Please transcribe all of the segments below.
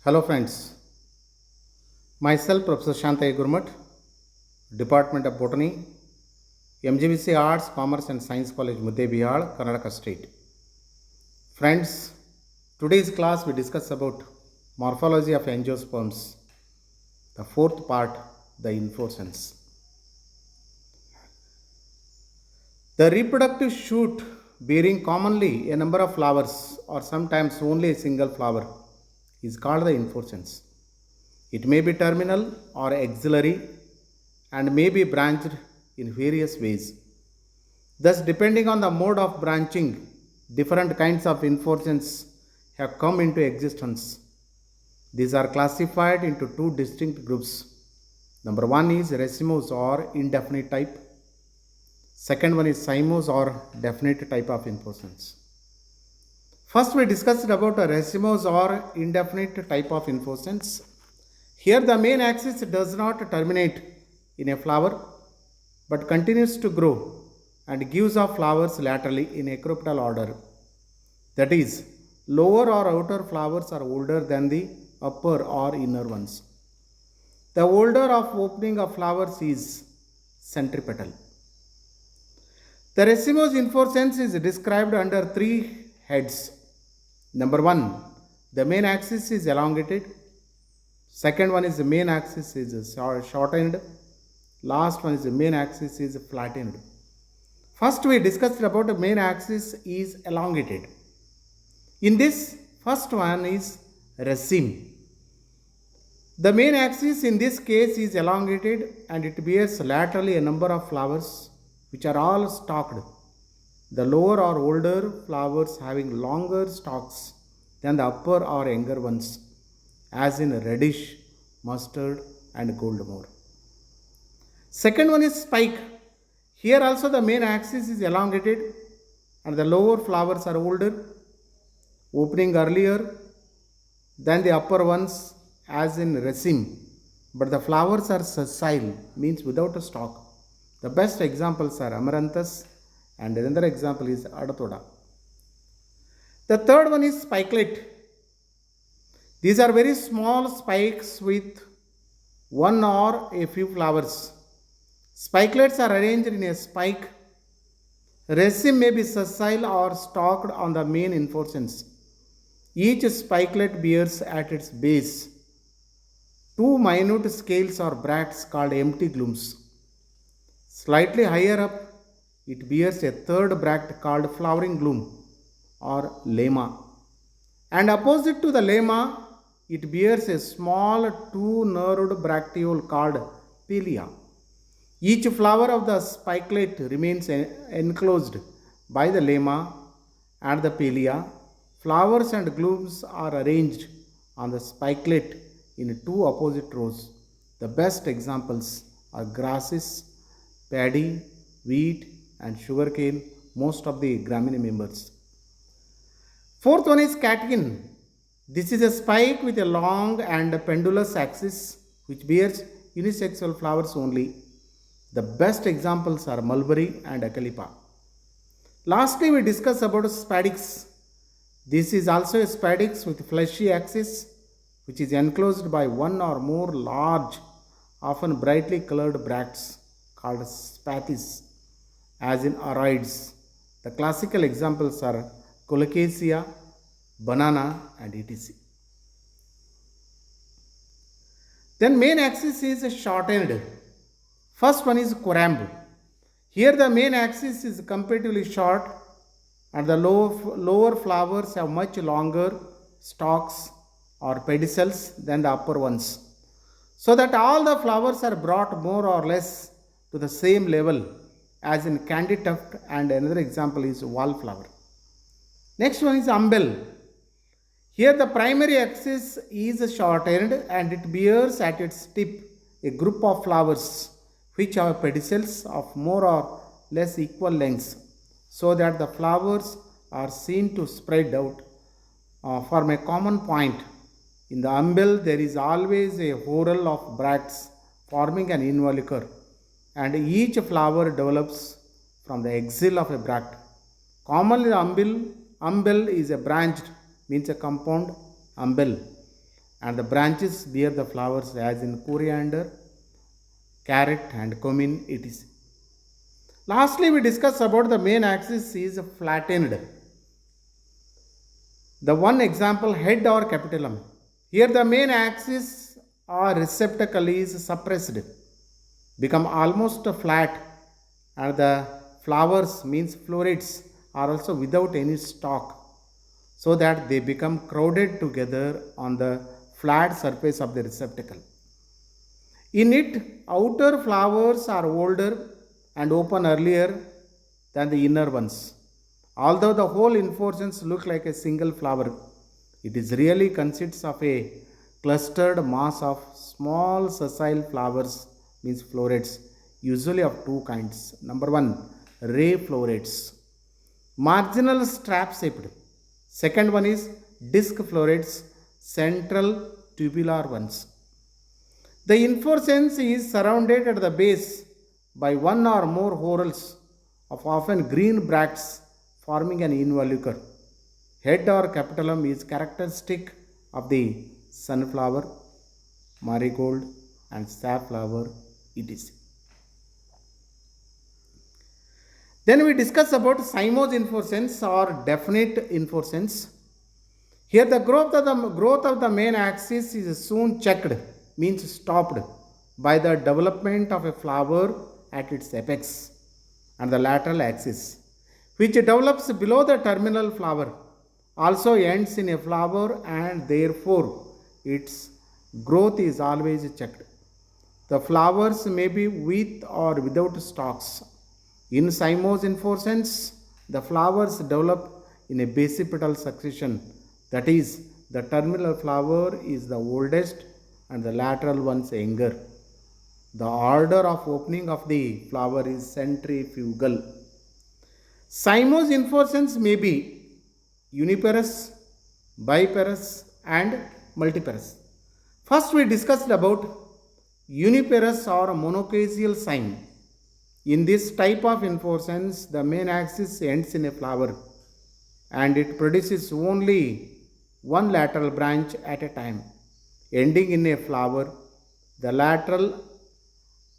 Hello friends, myself Professor Shantaya Gurmat, Department of Botany, MGVC Arts, Commerce and Science College, Muddebihar, Karnataka State. Friends, today's class we discuss about morphology of angiosperms, the fourth part, the inflorescence. The reproductive shoot bearing commonly a number of flowers or sometimes only a single flower is called the inflorescence. It may be terminal or axillary and may be branched in various ways. Thus, depending on the mode of branching, different kinds of inflorescence have come into existence. These are classified into two distinct groups. Number one is racemose or indefinite type. Second one is cymose or definite type of inflorescence. First, we discussed about a racemose or indefinite type of inflorescence. Here, the main axis does not terminate in a flower but continues to grow and gives off flowers laterally in equipetal order. That is, lower or outer flowers are older than the upper or inner ones. The order of opening of flowers is centripetal. The racemose inflorescence is described under three heads. Number one, the main axis is elongated. Second one is the main axis is shortened. Last one is the main axis is flattened. First we discussed about the main axis is elongated. In this first one is raceme. The main axis in this case is elongated and it bears laterally a number of flowers which are all stalked. The lower or older flowers having longer stalks than the upper or younger ones, as in reddish, mustard and goldmore. Second one is spike. Here also the main axis is elongated and the lower flowers are older, opening earlier than the upper ones, as in raceme, but the flowers are sessile, means without a stalk. The best examples are amaranthus and another example is adathoda. The third one is spikelet. These are very small spikes with one or a few flowers. Spikelets are arranged in a spike. Raceme may be sessile or stalked on the main inflorescence. Each spikelet bears at its base two minute scales or bracts called empty glumes. Slightly higher up, it bears a third bract called flowering glume or lemma. And opposite to the lemma, it bears a small two-nerved bracteole called pilia. Each flower of the spikelet remains enclosed by the lemma and the pilia. Flowers and glumes are arranged on the spikelet in two opposite rows. The best examples are grasses, paddy, wheat and sugarcane, most of the graminea members. Fourth one is catkin. This is a spike with a long and pendulous axis which bears unisexual flowers only. The best examples are mulberry and acalipa. Lastly, we discuss about spadix. This is also a spadix with fleshy axis which is enclosed by one or more large, often brightly colored bracts called spathes, as in aroids. The classical examples are colocasia, banana and etc. Then main axis is shortened. First one is coramb. Here the main axis is comparatively short and the lower flowers have much longer stalks or pedicels than the upper ones, so that all the flowers are brought more or less to the same level, as in candy tuft, and another example is wallflower. Next one is umbel. Here the primary axis is shortened and it bears at its tip a group of flowers which have pedicels of more or less equal lengths, so that the flowers are seen to spread out from a common point. In the umbel, there is always a whorl of bracts forming an involucre, and each flower develops from the axil of a bract. Commonly, the umbel is a branched, means a compound umbel, and the branches bear the flowers as in coriander, carrot and cumin etc. Lastly, we discuss about the main axis is flattened. The one example head or capitulum. Here the main axis or receptacle is suppressed, become almost flat, and the flowers means florets are also without any stalk, so that they become crowded together on the flat surface of the receptacle. In it, outer flowers are older and open earlier than the inner ones. Although the whole inflorescence look like a single flower, it is really consists of a clustered mass of small sessile flowers, means florets, usually of two kinds. Number one, ray florets, marginal strap shaped. Second one is disc florets, central tubular ones. The inflorescence is surrounded at the base by one or more whorls of often green bracts forming an involucre. Head or capitulum is characteristic of the sunflower, marigold and safflower etc. Then we discuss about cymose inflorescence or definite inflorescence. Here the growth of the main axis is soon checked, means stopped, by the development of a flower at its apex and the lateral axis, which develops below the terminal flower, also ends in a flower, and therefore its growth is always checked. The flowers may be with or without stalks. In cymose inflorescence, the flowers develop in a basipetal succession, that is, the terminal flower is the oldest and the lateral ones younger. The order of opening of the flower is centrifugal. Cymose inflorescence may be uniparous, biparous and multiparous. First we discussed about uniparous or monochasial cyme. In this type of inflorescence, the main axis ends in a flower and it produces only one lateral branch at a time, ending in a flower. The lateral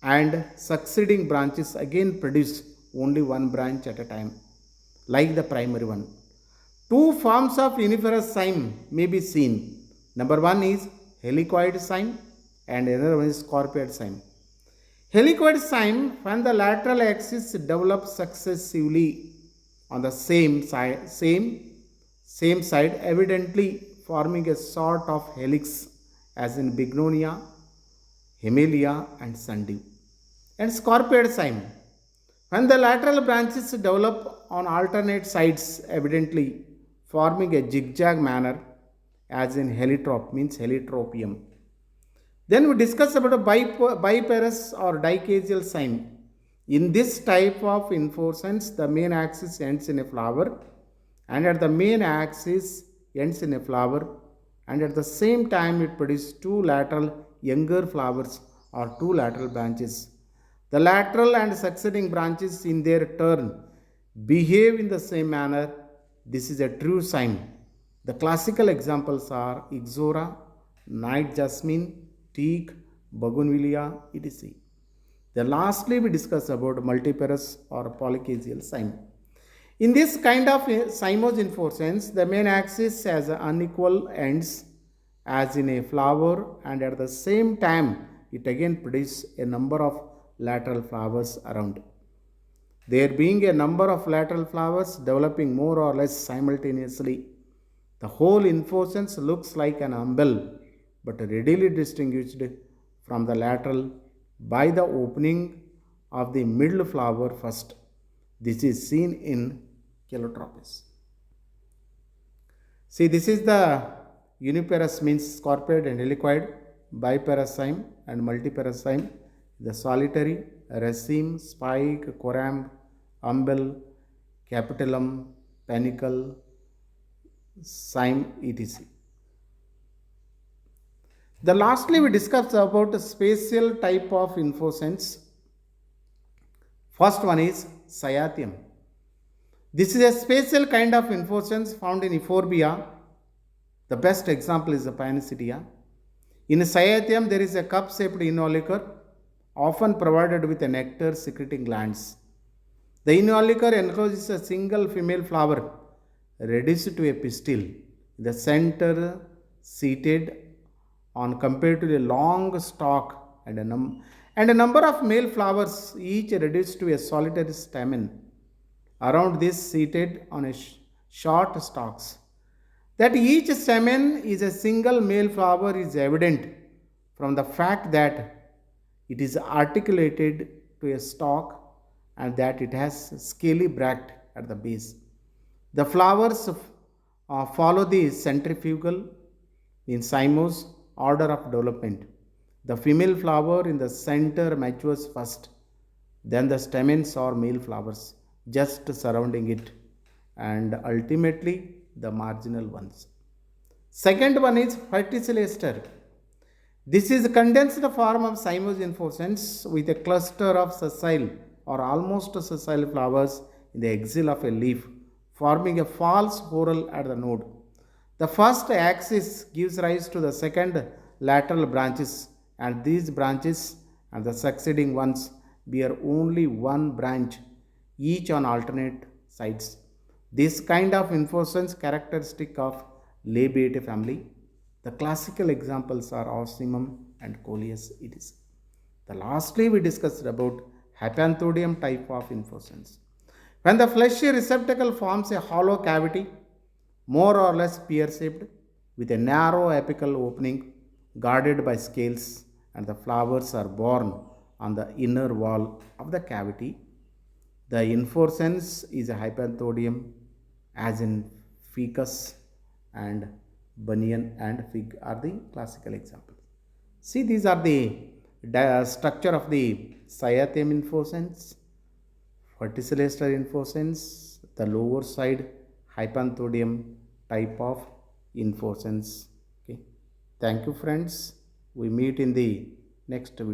and succeeding branches again produce only one branch at a time, like the primary one. Two forms of uniparous cyme may be seen. Number one is helicoid cyme and another one is scorpioid cyme. Helicoid cyme, when the lateral axis develops successively on the same side, evidently forming a sort of helix, as in bignonia, hemilia and sundew. And scorpioid cyme, when the lateral branches develop on alternate sides, evidently forming a zigzag manner, as in heliotrope, means heliotropium. Then we discuss about a biparous or dicasial cyme. In this type of inflorescence, the main axis ends in a flower, and at the main axis ends in a flower, and at the same time it produces two lateral younger flowers or two lateral branches. The lateral and succeeding branches in their turn behave in the same manner. This is a true cyme. The classical examples are ixora, night jasmine, teak, bougainvillea, etc. Then lastly we discuss about multiparous or polychasial cyme. In this kind of cymose inflorescence, the main axis has unequal ends as in a flower, and at the same time it again produces a number of lateral flowers around. There being a number of lateral flowers developing more or less simultaneously, the whole inflorescence looks like an umbel, but readily distinguished from the lateral by the opening of the middle flower first. This is seen in Calotropis. See, this is the uniparous, means scorpioid and helicoid, biparous cyme and multiparous cyme. The solitary, raceme, spike, coramb, umbel, capitulum, panicle, cyme, etc. The lastly we discuss about a spatial type of inflorescence. First one is cyathium. This is a spatial kind of inflorescence found in euphorbia. The best example is the Poinsettia. In Cyathium, there is a cup-shaped involucre, often provided with a nectar secreting glands. The involucre encloses a single female flower reduced to a pistil. The center seated on comparatively long stalk and a number of male flowers, each reduced to a solitary stamen. Around this, seated on a short stalks. That each stamen is a single male flower is evident from the fact that it is articulated to a stalk and that it has scaly bract at the base. The flowers follow the centrifugal in cymose order of development. The female flower in the center matures first, then the stamens or male flowers just surrounding it, and ultimately the marginal ones. Second one is verticillester. This is a condensed form of cymose inflorescence with a cluster of sessile or almost sessile flowers in the axil of a leaf, forming a false whorl at the node. The first axis gives rise to the second lateral branches, and these branches and the succeeding ones bear only one branch, each on alternate sides. This kind of inflorescence characteristic of Labiate family. The classical examples are Osmium and Coleus iris. The lastly we discussed about Hypanthodium type of inflorescence. When the fleshy receptacle forms a hollow cavity, more or less pear-shaped, with a narrow apical opening guarded by scales, and the flowers are borne on the inner wall of the cavity. The inflorescence is a hypanthodium, as in ficus and banyan and fig are the classical examples. See, these are the structure of the Cyathium inflorescence, verticillester inflorescence, the lower side hypanthodium type of inflorescence. Okay. Thank you friends. We meet in the next video.